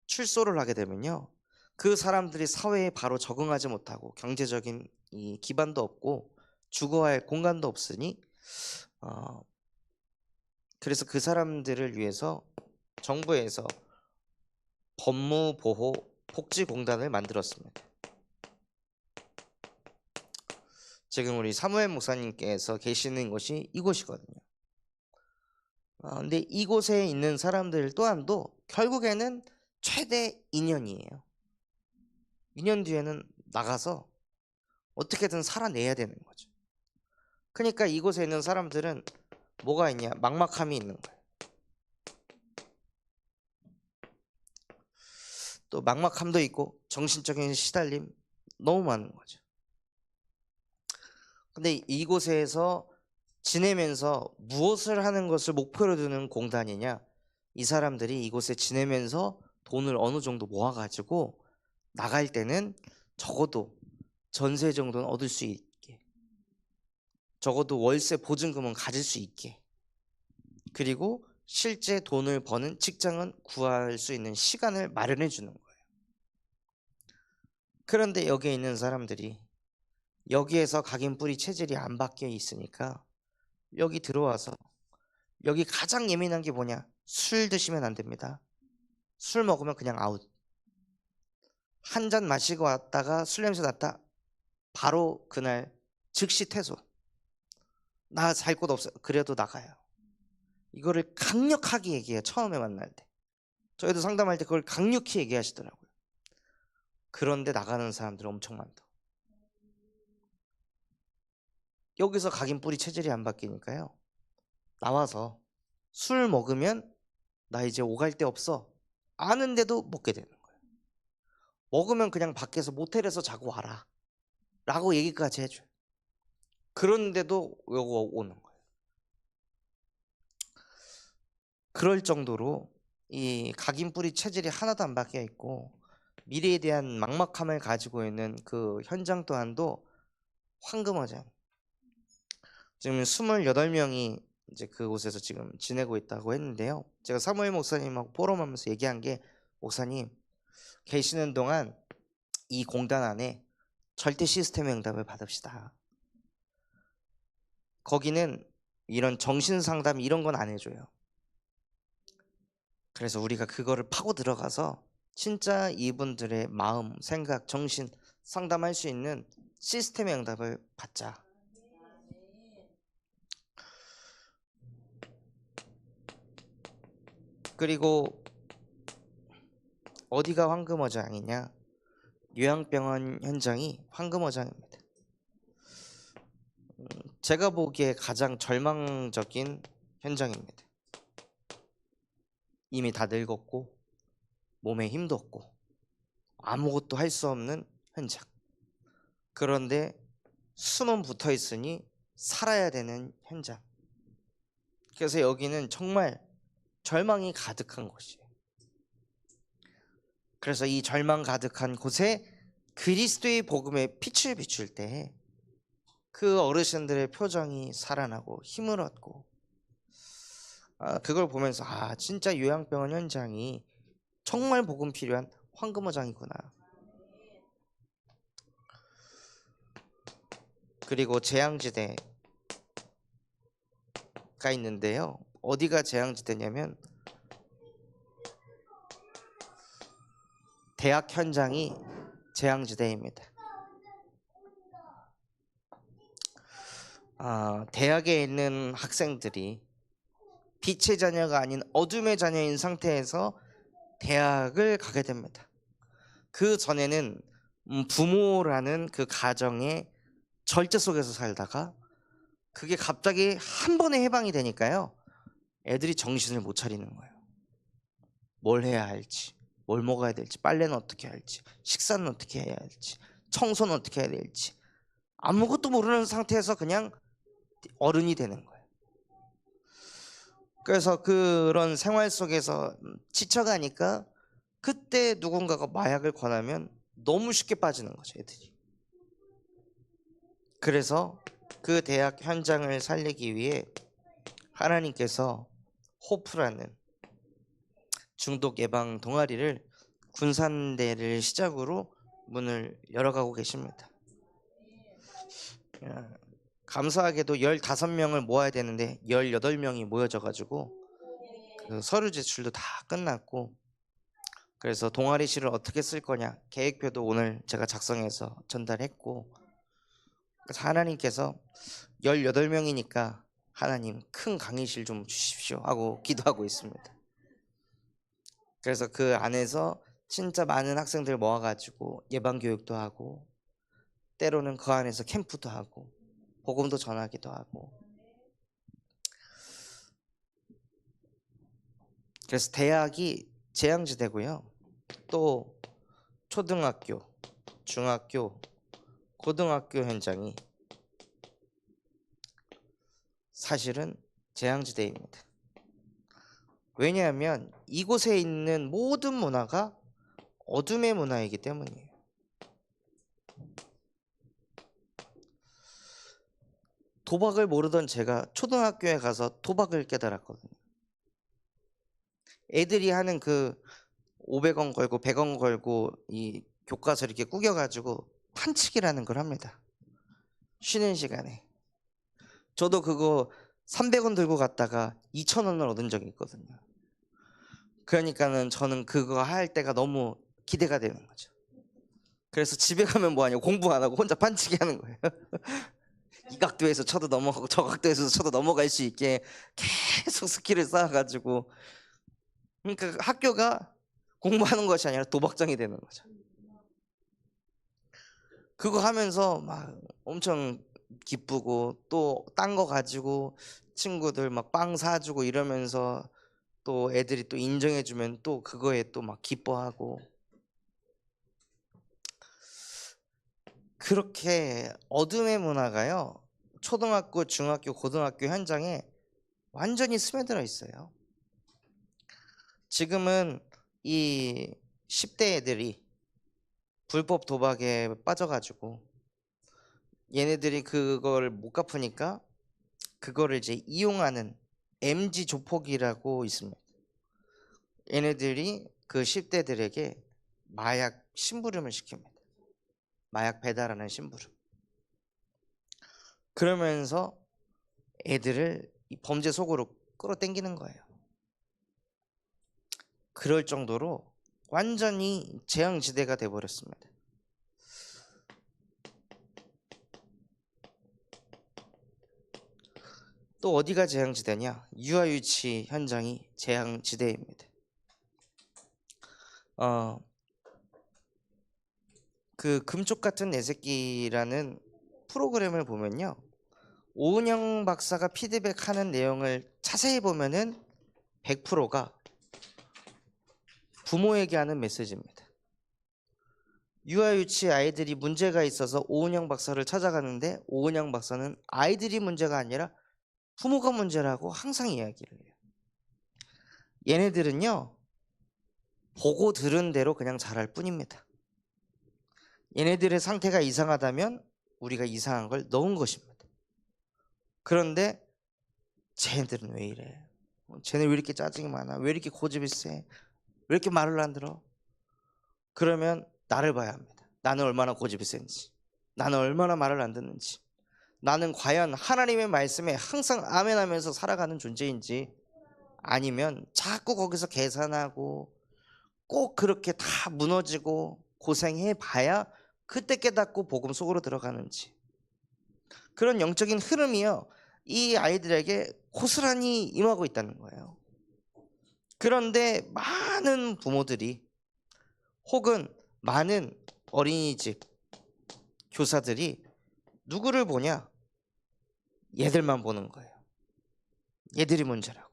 출소를 하게 되면요, 그 사람들이 사회에 바로 적응하지 못하고 경제적인 이 기반도 없고 주거할 공간도 없으니 그래서 그 사람들을 위해서 정부에서 법무보호 복지공단을 만들었습니다. 지금 우리 사무엘 목사님께서 계시는 곳이 이곳이거든요. 근데 이곳에 있는 사람들 또한도 결국에는 최대 2년이에요. 2년 뒤에는 나가서 어떻게든 살아내야 되는 거죠. 그러니까 이곳에 있는 사람들은 뭐가 있냐? 막막함이 있는 거예요. 또 막막함도 있고 정신적인 시달림 너무 많은 거죠. 근데 이곳에서 지내면서 무엇을 하는 것을 목표로 두는 공단이냐? 이 사람들이 이곳에 지내면서 돈을 어느 정도 모아가지고 나갈 때는 적어도 전세 정도는 얻을 수 있게, 적어도 월세 보증금은 가질 수 있게, 그리고 실제 돈을 버는 직장은 구할 수 있는 시간을 마련해 주는 거예요. 그런데 여기에 있는 사람들이 여기에서 각인 뿌리 체질이 안 바뀌어 있으니까 여기 들어와서, 여기 가장 예민한 게 뭐냐? 술 드시면 안 됩니다. 술 먹으면 그냥 아웃. 한 잔 마시고 왔다가 술 냄새 났다, 바로 그날 즉시 퇴소. 나 살 곳 없어요. 그래도 나가요. 이거를 강력하게 얘기해요. 처음에 만날 때 저희도 상담할 때 그걸 강력히 얘기하시더라고요. 그런데 나가는 사람들 엄청 많다. 여기서 각인 뿌리 체질이 안 바뀌니까요, 나와서 술 먹으면 나 이제 오갈 데 없어 아는데도 먹게 되는 거예요. 먹으면 그냥 밖에서 모텔에서 자고 와라 라고 얘기까지 해줘요. 그런데도 요거 오는 거예요. 그럴 정도로 이 각인 뿌리 체질이 하나도 안 바뀌어 있고 미래에 대한 막막함을 가지고 있는 그 현장 또한도 황금어장. 지금 28명이 이제 그곳에서 지금 지내고 있다고 했는데요, 제가 사무엘 목사님하고 포럼하면서 얘기한 게, 목사님 계시는 동안 이 공단 안에 절대 시스템의 응답을 받읍시다. 거기는 이런 정신상담 이런 건 안 해줘요. 그래서 우리가 그거를 파고 들어가서 진짜 이분들의 마음, 생각, 정신 상담할 수 있는 시스템의 응답을 받자. 그리고 어디가 황금어장이냐? 요양병원 현장이 황금어장입니다. 제가 보기에 가장 절망적인 현장입니다. 이미 다 늙었고 몸에 힘도 없고 아무것도 할 수 없는 현장. 그런데 숨은 붙어 있으니 살아야 되는 현장. 그래서 여기는 정말 절망이 가득한 곳이에요. 그래서 이 절망 가득한 곳에 그리스도의 복음의 빛을 비출 때 그 어르신들의 표정이 살아나고 힘을 얻고, 그걸 보면서 진짜 요양병원 현장이 정말 복음 필요한 황금어장이구나. 그리고 재앙지대가 있는데요, 어디가 재앙지대냐면 대학 현장이 재앙지대입니다. 대학에 있는 학생들이 빛의 자녀가 아닌 어둠의 자녀인 상태에서 대학을 가게 됩니다. 그 전에는 부모라는 그 가정의 절제 속에서 살다가 그게 갑자기 한 번에 해방이 되니까요, 애들이 정신을 못 차리는 거예요. 뭘 해야 할지, 뭘 먹어야 될지, 빨래는 어떻게 할지, 식사는 어떻게 해야 할지, 청소는 어떻게 해야 될지 아무것도 모르는 상태에서 그냥 어른이 되는 거예요. 그래서 그런 생활 속에서 지쳐가니까 그때 누군가가 마약을 권하면 너무 쉽게 빠지는 거죠, 애들이. 그래서 그 대학 현장을 살리기 위해 하나님께서 호프라는 중독 예방 동아리를 군산대를 시작으로 문을 열어가고 계십니다. 감사하게도 15명을 모아야 되는데 18명이 모여져 가지고 그 서류 제출도 다 끝났고, 그래서 동아리실을 어떻게 쓸 거냐 계획표도 오늘 제가 작성해서 전달했고, 그래서 하나님께서 18명이니까 하나님 큰 강의실 좀 주십시오 하고 기도하고 있습니다. 그래서 그 안에서 진짜 많은 학생들 모아가지고 예방교육도 하고, 때로는 그 안에서 캠프도 하고 복음도 전하기도 하고. 그래서 대학이 재앙지대고요, 또 초등학교, 중학교, 고등학교 현장이 사실은 재앙지대입니다. 왜냐하면 이곳에 있는 모든 문화가 어둠의 문화이기 때문이에요. 도박을 모르던 제가 초등학교에 가서 도박을 깨달았거든요. 애들이 하는 그 500원 걸고 100원 걸고 이 교과서 이렇게 구겨가지고 판치기라는 걸 합니다, 쉬는 시간에. 저도 그거 300원 들고 갔다가 2,000원을 얻은 적이 있거든요. 그러니까는 저는 그거 할 때가 너무 기대가 되는 거죠. 그래서 집에 가면 뭐하냐, 공부 안 하고 혼자 판치기 하는 거예요. 이 각도에서 쳐도 넘어가고 저 각도에서 쳐도 넘어갈 수 있게 계속 스킬을 쌓아가지고, 그러니까 학교가 공부하는 것이 아니라 도박장이 되는 거죠. 그거 하면서 막 엄청 기쁘고, 또 딴 거 가지고 친구들 막 빵 사주고 이러면서 또 애들이 또 인정해주면 또 그거에 또 막 기뻐하고, 그렇게 어둠의 문화가요 초등학교, 중학교, 고등학교 현장에 완전히 스며들어 있어요. 지금은 이 10대 애들이 불법 도박에 빠져가지고 얘네들이 그걸 못 갚으니까 그거를 이제 이용하는 MG 조폭이라고 있습니다. 얘네들이 그 10대들에게 마약 심부름을 시킵니다. 마약 배달하는 심부름. 그러면서 애들을 이 범죄 속으로 끌어당기는 거예요. 그럴 정도로 완전히 재앙지대가 돼버렸습니다. 또 어디가 재앙지대냐? 유아유치 현장이 재앙지대입니다. 그 금쪽 같은 내 새끼라는 프로그램을 보면요, 오은영 박사가 피드백하는 내용을 자세히 보면은 100%가 부모에게 하는 메시지입니다. 유아유치 아이들이 문제가 있어서 오은영 박사를 찾아가는데 오은영 박사는 아이들이 문제가 아니라 부모가 문제라고 항상 이야기를 해요. 얘네들은요 보고 들은 대로 그냥 잘할 뿐입니다. 얘네들의 상태가 이상하다면 우리가 이상한 걸 넣은 것입니다. 그런데 쟤네들은 왜 이래? 쟤네 왜 이렇게 짜증이 많아? 왜 이렇게 고집이 세? 왜 이렇게 말을 안 들어? 그러면 나를 봐야 합니다. 나는 얼마나 고집이 센지, 나는 얼마나 말을 안 듣는지, 나는 과연 하나님의 말씀에 항상 아멘 하면서 살아가는 존재인지, 아니면 자꾸 거기서 계산하고 꼭 그렇게 다 무너지고 고생해 봐야 그때 깨닫고 복음 속으로 들어가는지, 그런 영적인 흐름이요, 이 아이들에게 고스란히 임하고 있다는 거예요. 그런데 많은 부모들이 혹은 많은 어린이집 교사들이 누구를 보냐? 얘들만 보는 거예요. 얘들이 문제라고.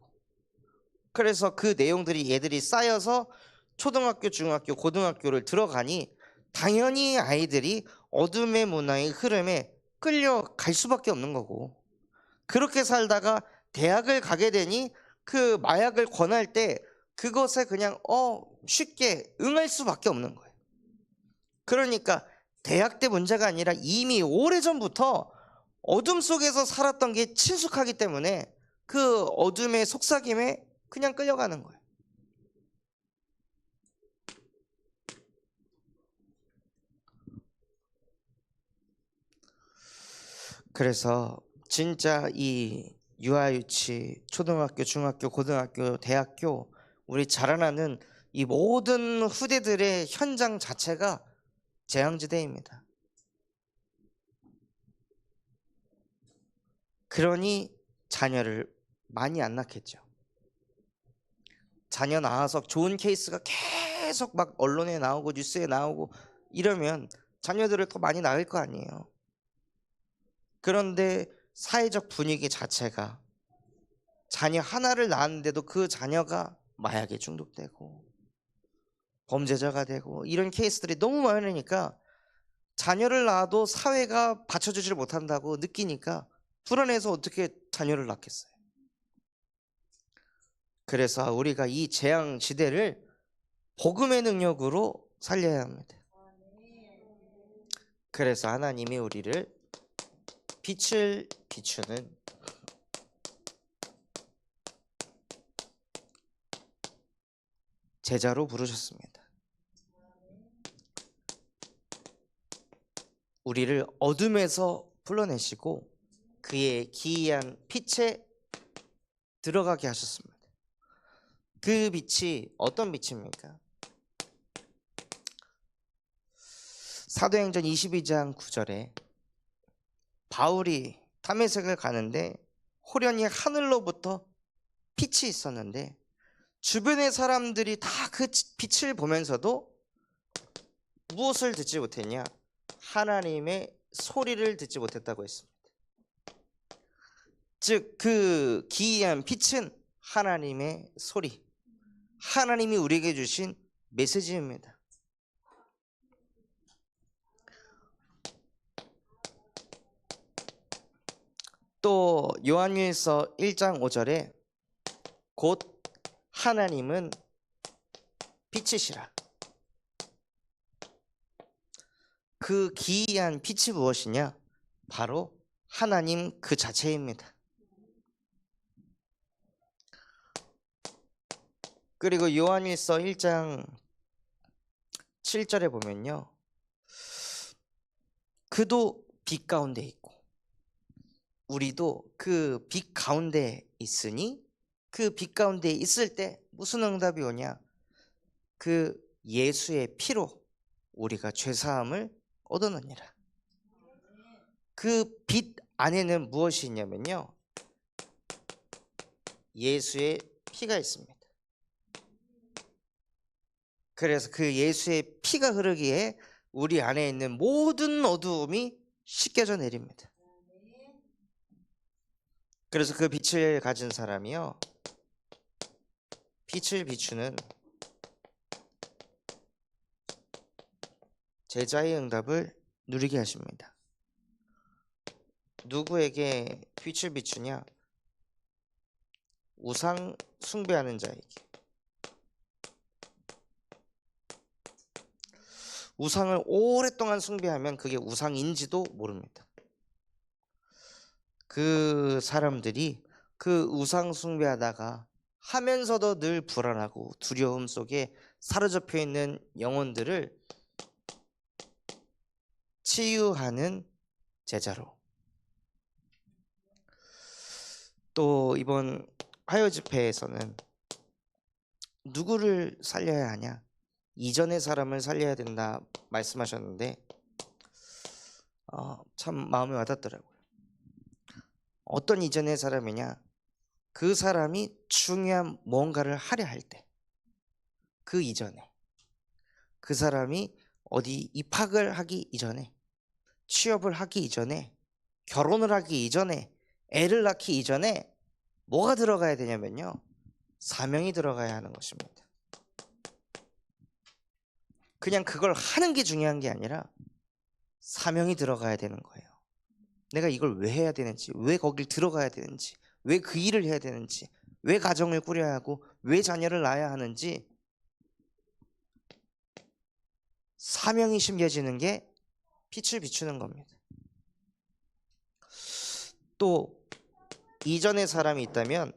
그래서 그 내용들이 얘들이 쌓여서 초등학교, 중학교, 고등학교를 들어가니 당연히 아이들이 어둠의 문화의 흐름에 끌려갈 수밖에 없는 거고, 그렇게 살다가 대학을 가게 되니 그 마약을 권할 때 그것에 그냥 쉽게 응할 수밖에 없는 거예요. 그러니까 대학 때 문제가 아니라 이미 오래전부터 어둠 속에서 살았던 게 친숙하기 때문에 그 어둠의 속삭임에 그냥 끌려가는 거예요. 그래서 진짜 이 유아유치, 초등학교, 중학교, 고등학교, 대학교, 우리 자라나는 이 모든 후대들의 현장 자체가 재앙지대입니다. 그러니 자녀를 많이 안 낳겠죠. 자녀 낳아서 좋은 케이스가 계속 막 언론에 나오고 뉴스에 나오고 이러면 자녀들을 더 많이 낳을 거 아니에요. 그런데 사회적 분위기 자체가 자녀 하나를 낳았는데도 그 자녀가 마약에 중독되고 범죄자가 되고 이런 케이스들이 너무 많으니까 자녀를 낳아도 사회가 받쳐주지를 못한다고 느끼니까 불안해서 어떻게 자녀를 낳겠어요. 그래서 우리가 이 재앙 시대를 복음의 능력으로 살려야 합니다. 그래서 하나님이 우리를 빛을 비추는 제자로 부르셨습니다. 우리를 어둠에서 불러내시고 그의 기이한 빛에 들어가게 하셨습니다. 그 빛이 어떤 빛입니까? 사도행전 22장 9절에 바울이 다메섹을 가는데 호련히 하늘로부터 빛이 있었는데 주변의 사람들이 다 그 빛을 보면서도 무엇을 듣지 못했냐? 하나님의 소리를 듣지 못했다고 했습니다. 즉 그 기이한 빛은 하나님의 소리, 하나님이 우리에게 주신 메시지입니다. 또 요한일서 1장 5절에 곧 하나님은 빛이시라. 그 기이한 빛이 무엇이냐? 바로 하나님 그 자체입니다. 그리고 요한일서 1장 7절에 보면요, 그도 빛 가운데 있고 우리도 그 빛 가운데 있으니 그 빛 가운데 있을 때 무슨 응답이 오냐? 그 예수의 피로 우리가 죄사함을 얻어느니라. 그 빛 안에는 무엇이 있냐면요, 예수의 피가 있습니다. 그래서 그 예수의 피가 흐르기에 우리 안에 있는 모든 어두움이 씻겨져 내립니다. 그래서 그 빛을 가진 사람이요, 빛을 비추는 제자의 응답을 누리게 하십니다. 누구에게 빛을 비추냐? 우상 숭배하는 자에게. 우상을 오랫동안 숭배하면 그게 우상인지도 모릅니다. 그 사람들이 그 우상 숭배하다가 하면서도 늘 불안하고 두려움 속에 사로잡혀 있는 영혼들을 치유하는 제자로. 또 이번 화요 집회에서는 누구를 살려야 하냐? 이전의 사람을 살려야 된다 말씀하셨는데 참 마음에 와닿더라고요. 어떤 이전의 사람이냐? 그 사람이 중요한 뭔가를 하려 할 때, 그 이전에, 그 사람이 어디 입학을 하기 이전에, 취업을 하기 이전에, 결혼을 하기 이전에, 애를 낳기 이전에 뭐가 들어가야 되냐면요, 사명이 들어가야 하는 것입니다. 그냥 그걸 하는 게 중요한 게 아니라 사명이 들어가야 되는 거예요. 내가 이걸 왜 해야 되는지, 왜 거길 들어가야 되는지, 왜 그 일을 해야 되는지, 왜 가정을 꾸려야 하고, 왜 자녀를 낳아야 하는지, 사명이 심겨지는 게 빛을 비추는 겁니다. 또 이전의 사람이 있다면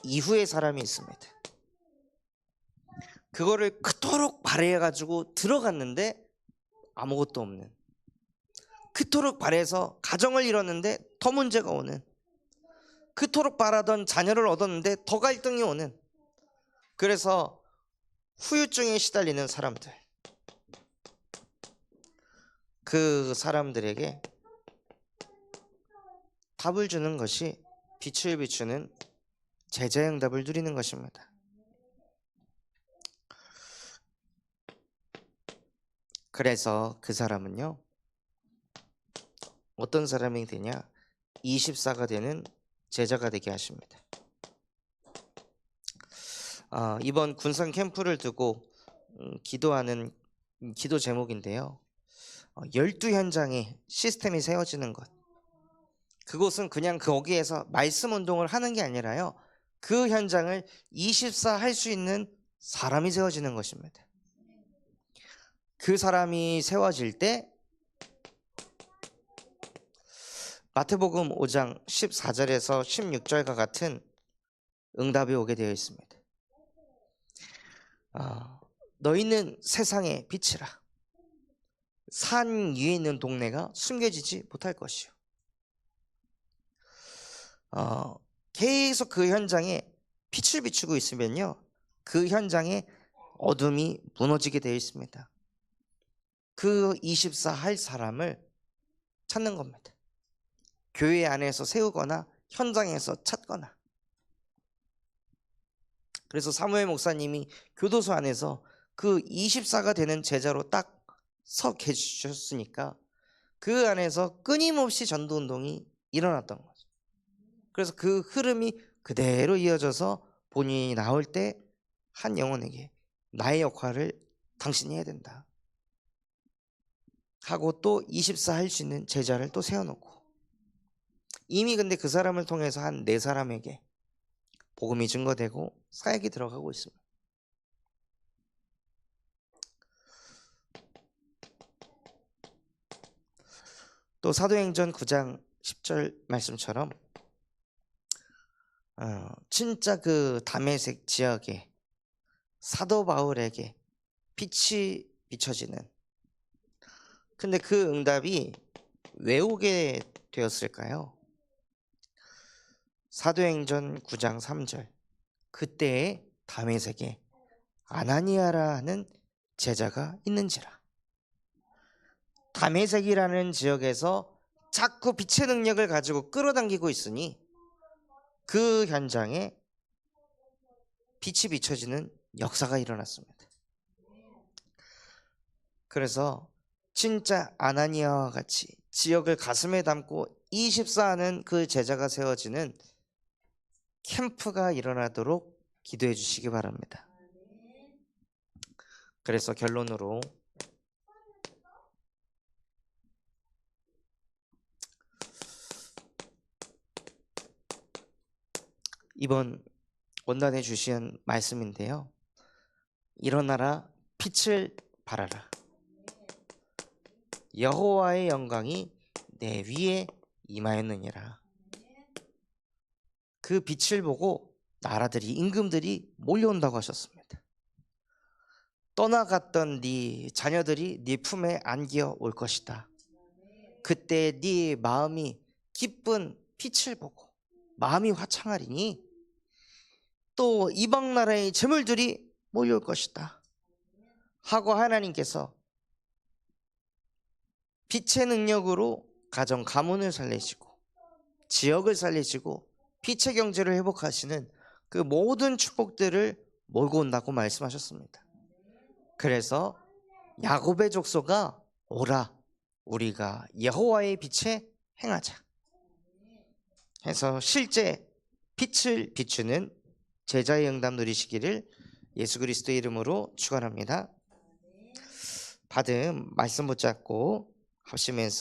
이후의 사람이 있습니다. 그거를 그토록 바래가지고 들어갔는데 아무것도 없는, 그토록 바래서 가정을 이뤘는데 더 문제가 오는, 그토록 바라던 자녀를 얻었는데 더 갈등이 오는, 그래서 후유증에 시달리는 사람들, 그 사람들에게 답을 주는 것이 빛을 비추는 제자응답을 누리는 것입니다. 그래서 그 사람은요, 어떤 사람이 되냐? 24가 되는 제자가 되게 하십니다. 이번 군산 캠프를 두고 기도하는 기도 제목인데요, 12현장의 시스템이 세워지는 것. 그곳은 그냥 거기에서 말씀 운동을 하는 게 아니라요, 그 현장을 24 할 수 있는 사람이 세워지는 것입니다. 그 사람이 세워질 때 마태복음 5장 14절에서 16절과 같은 응답이 오게 되어 있습니다. 너희는 세상의 빛이라. 산 위에 있는 동네가 숨겨지지 못할 것이요. 계속 그 현장에 빛을 비추고 있으면요, 그 현장에 어둠이 무너지게 되어 있습니다. 그 24 할 사람을 찾는 겁니다. 교회 안에서 세우거나 현장에서 찾거나. 그래서 사무엘 목사님이 교도소 안에서 그 24가 되는 제자로 딱 서 계셨으니까 그 안에서 끊임없이 전도운동이 일어났던 거죠. 그래서 그 흐름이 그대로 이어져서 본인이 나올 때 한 영혼에게 나의 역할을 당신이 해야 된다 하고 또 24 할 수 있는 제자를 또 세워놓고, 이미 근데 그 사람을 통해서 한 4사람에게 복음이 증거되고 사역이 들어가고 있습니다. 또 사도행전 9장 10절 말씀처럼 진짜 그 다메섹 지역에 사도 바울에게 빛이 비춰지는, 근데 그 응답이 왜 오게 되었을까요? 사도행전 9장 3절, 그때에 다메섹에 아나니아라 하는 제자가 있는지라. 다메섹이라는 지역에서 자꾸 빛의 능력을 가지고 끌어당기고 있으니 그 현장에 빛이 비춰지는 역사가 일어났습니다. 그래서 진짜 아나니아와 같이 지역을 가슴에 담고 24하는 그 제자가 세워지는 캠프가 일어나도록 기도해 주시기 바랍니다. 그래서 결론으로 이번 원단에 주신 말씀인데요, 일어나라, 빛을 발하라. 여호와의 영광이 내 위에 임하였느니라. 그 빛을 보고 나라들이, 임금들이 몰려온다고 하셨습니다. 떠나갔던 네 자녀들이 네 품에 안겨 올 것이다. 그때 네 마음이 기쁜 빛을 보고 마음이 화창하리니 또 이방 나라의 재물들이 몰려올 것이다. 하고 하나님께서 빛의 능력으로 가정 가문을 살리시고 지역을 살리시고 빛의 경제를 회복하시는 그 모든 축복들을 몰고 온다고 말씀하셨습니다. 그래서 야곱의 족속아 오라 우리가 여호와의 빛에 행하자 해서 실제 빛을 비추는 제자의 응답 누리시기를 예수 그리스도의 이름으로 축원합니다. 받은 말씀 붙잡고 합심해서